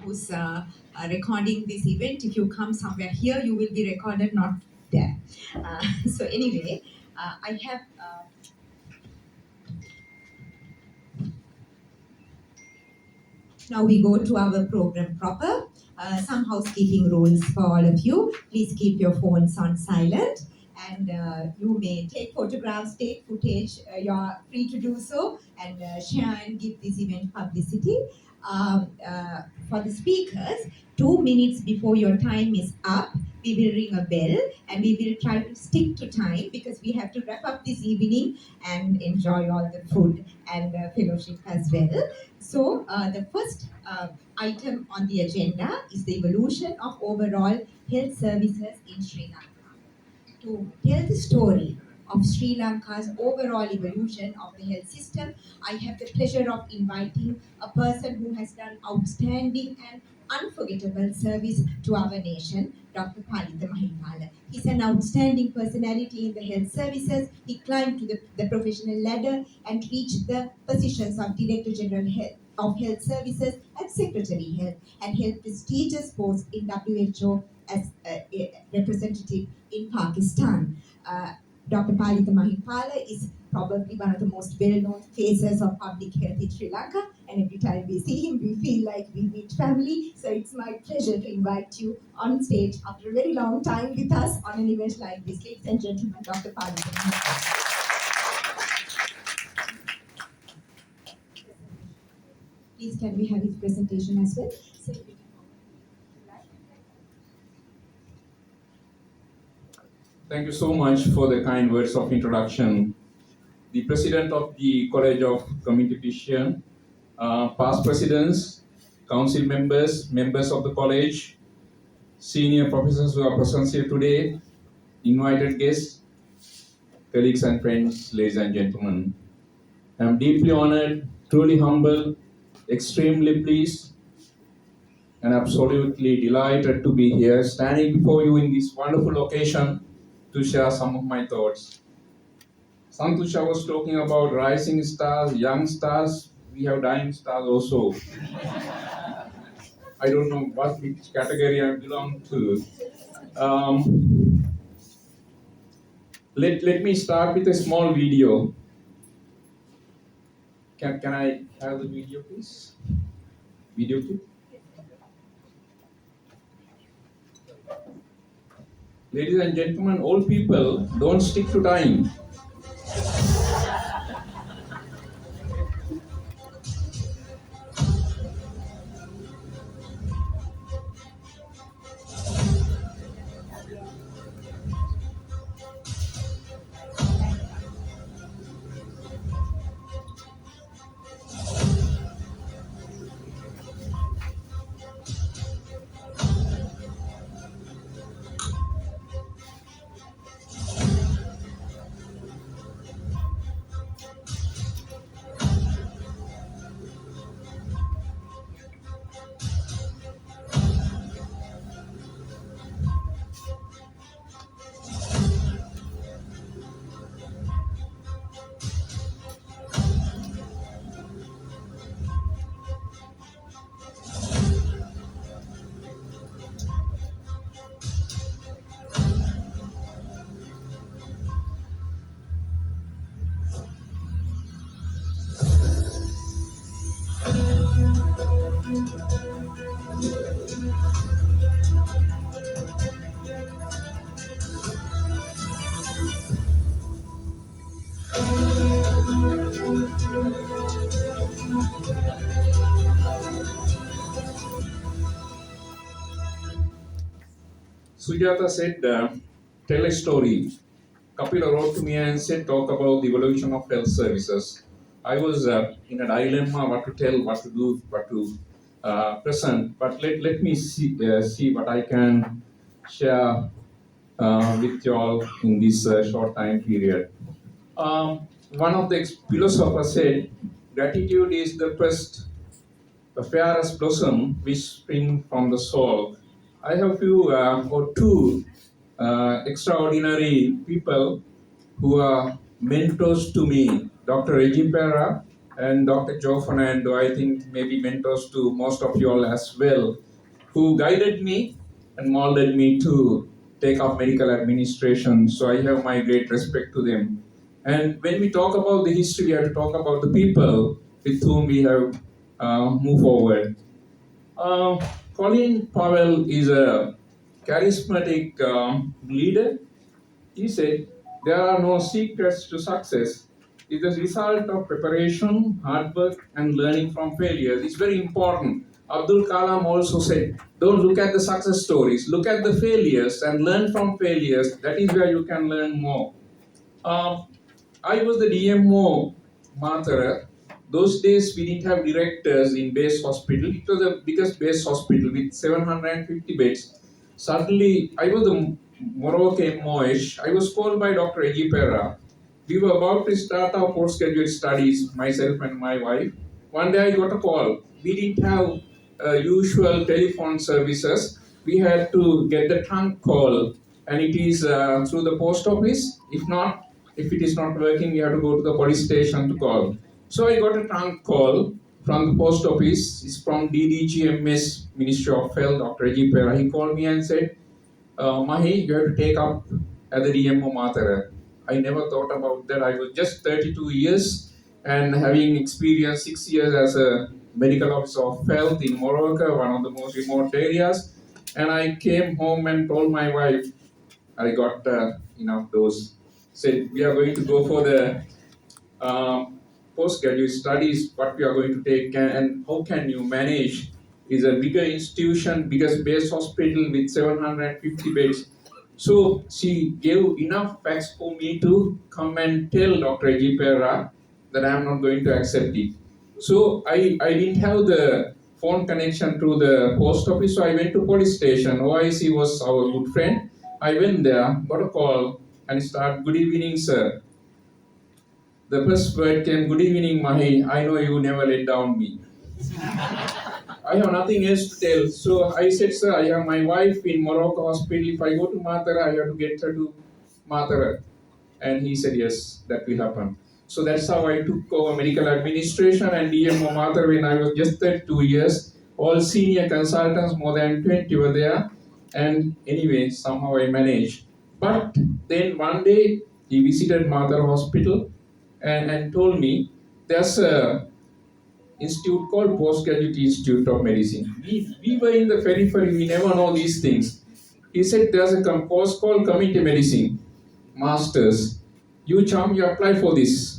who's recording this event. If you come somewhere here, you will be recorded, not there. So anyway, I have. Now we go to our program proper. Some housekeeping rules for all of you. Please keep your phones on silent, and you may take photographs, take footage. You're free to do so, and share and give this event publicity. For the speakers, 2 minutes before your time is up, we will ring a bell, and we will try to stick to time because we have to wrap up this evening and enjoy all the food and fellowship as well. So the first item on the agenda is the evolution of overall health services in Sri Lanka. To tell the story of Sri Lanka's overall evolution of the health system, I have the pleasure of inviting a person who has done outstanding and unforgettable service to our nation, Dr. Palitha Mahipala. He's an outstanding personality in the health services. He climbed to the professional ladder and reached the positions of Director General of Health Services and Secretary Health, and held prestigious posts in WHO as a representative in Pakistan. Dr. Palitha Mahipala is probably one of the most well-known faces of public health in Sri Lanka, and every time we see him, we feel like we meet family. So it's my pleasure to invite you on stage after a very long time with us on an event like this. Ladies and gentlemen, Dr. Palitha Mahipala. Please, can we have his presentation as well? Thank you so much for the kind words of introduction. The President of the College of Community Physicians, past presidents, council members, members of the college, senior professors who are present here today, invited guests, colleagues and friends, ladies and gentlemen. I am deeply honored, truly humble, extremely pleased, and absolutely delighted to be here, standing before you in this wonderful occasion to share some of my thoughts. Santusha was talking about rising stars, young stars. We have dying stars also. I don't know which category I belong to. Let me start with a small video. Can I have the video, please? Video clip. Ladies and gentlemen, all people don't stick to time. Sujata said, tell a story. Kapila wrote to me and said, talk about the evolution of health services. I was in a dilemma what to tell, what to do, what to present. But let me see what I can share with you all in this short time period. One of the philosophers said, gratitude is the first, the fairest blossom which spring from the soul. I have two extraordinary people who are mentors to me, Dr. Reggie Pera and Dr. Joe Fernando, I think maybe mentors to most of you all as well, who guided me and molded me to take up medical administration. So I have my great respect to them. And when we talk about the history, we have to talk about the people with whom we have moved forward. Uh, Colin Powell is a charismatic leader. He said, there are no secrets to success. It's the result of preparation, hard work, and learning from failures. It's very important. Abdul Kalam also said, don't look at the success stories, look at the failures and learn from failures. That is where you can learn more. I was the DMO Matara. Those days we didn't have directors in base hospital. It was the biggest base hospital with 750 beds. Suddenly, I was the Moroccan Moish. I was called by Dr. Ejipera. We were about to start our postgraduate studies, myself and my wife. One day I got a call. We didn't have usual telephone services. We had to get the trunk call, and it is through the post office. If it is not working, we have to go to the police station to call. So I got a trunk call from the post office. It's from DDGMS, Ministry of Health, Dr. Ejipera. He called me and said, Mahi, you have to take up at the DMO Matara. I never thought about that. I was just 32 years and having experienced 6 years as a medical officer of health in Morocco, one of the most remote areas. And I came home and told my wife, I got enough dose. Said, we are going to go for the postgraduate studies, what we are going to take and how can you manage is a bigger institution, biggest base hospital with 750 beds. So she gave enough facts for me to come and tell Dr. Ejipera that I am not going to accept it. So I didn't have the phone connection to the post office, so I went to police station. OIC was our good friend. I went there, got a call, and started, good evening, sir. The first word came, good evening, Mahi. I know you never let down me. I have nothing else to tell. So I said, sir, I have my wife in Morocco hospital. If I go to Matara, I have to get her to Matara. And he said, yes, that will happen. So that's how I took over medical administration and DMO Matara when I was just 32 years. All senior consultants, more than 20 were there. And anyway, somehow I managed. But then one day, he visited Matara Hospital and told me, there's a institute called Postgraduate Institute of Medicine. We were in the periphery, we never know these things. He said, there's a course called Community Medicine, Masters. You apply for this.